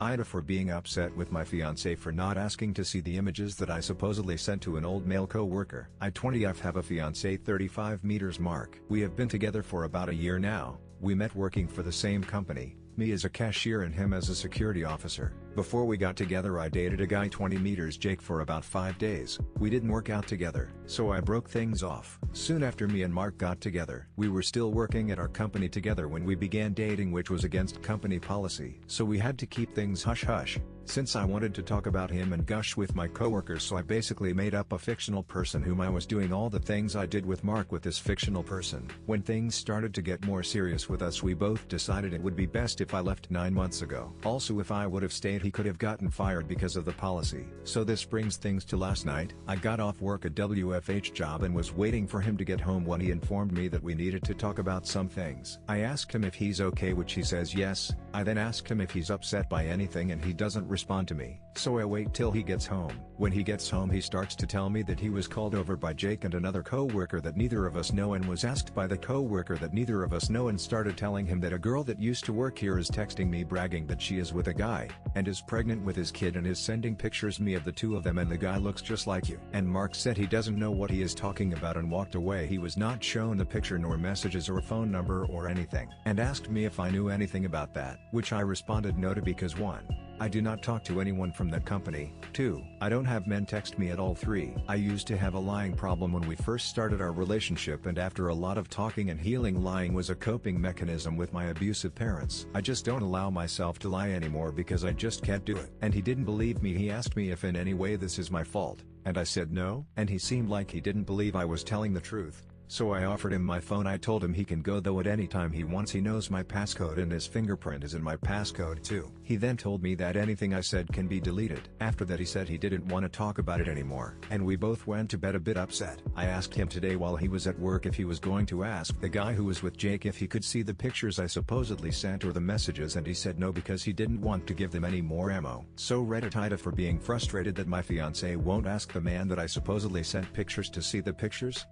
AITA for being upset with my fiance for not asking to see the images that I supposedly sent to an old male co-worker. I 20F have a fiance 35 meters mark. We have been together for about a year now. We met working for the same company, me as a cashier and him as a security officer. Before we got together I dated a guy 20 meters Jake for about 5 days. We didn't work out together, so I broke things off. Soon after me and Mark got together. We were still working at our company together when we began dating, which was against company policy. So we had to keep things hush-hush. Since I wanted to talk about him and gush with my coworkers, so I basically made up a fictional person whom I was doing all the things I did with Mark with this fictional person. When things started to get more serious with us, we both decided it would be best if I left 9 months ago. Also, if I would have stayed he could have gotten fired because of the policy. So this brings things to last night. I got off work at WFH job and was waiting for him to get home when he informed me that we needed to talk about some things. I asked him if he's okay, which he says yes. I then asked him if he's upset by anything and he doesn't respond to me. So I wait till he gets home. When he gets home he starts to tell me that he was called over by Jake and another co-worker that neither of us know, and was asked by the co-worker that neither of us know, and started telling him that a girl that used to work here is texting me bragging that she is with a guy, and is pregnant with his kid, and is sending pictures me of the two of them, and the guy looks just like you. And Mark said he doesn't know what he is talking about and walked away. He was not shown the picture nor messages or phone number or anything, and asked me if I knew anything about that, which I responded no to, because 1. I do not talk to anyone from that company. 2. I don't have men text me at all. 3. I used to have a lying problem when we first started our relationship, and after a lot of talking and healing, lying was a coping mechanism with my abusive parents. I just don't allow myself to lie anymore because I just can't do it. And he didn't believe me. He asked me if in any way this is my fault, and I said no, and he seemed like he didn't believe I was telling the truth. So I offered him my phone. I told him he can go though at any time he wants. He knows my passcode and his fingerprint is in my passcode too. He then told me that anything I said can be deleted. After that he said he didn't want to talk about it anymore, and we both went to bed a bit upset. I asked him today while he was at work if he was going to ask the guy who was with Jake if he could see the pictures I supposedly sent or the messages, and he said no because he didn't want to give them any more ammo. So Reddit AITA for being frustrated that my fiance won't ask the man that I supposedly sent pictures to see the pictures.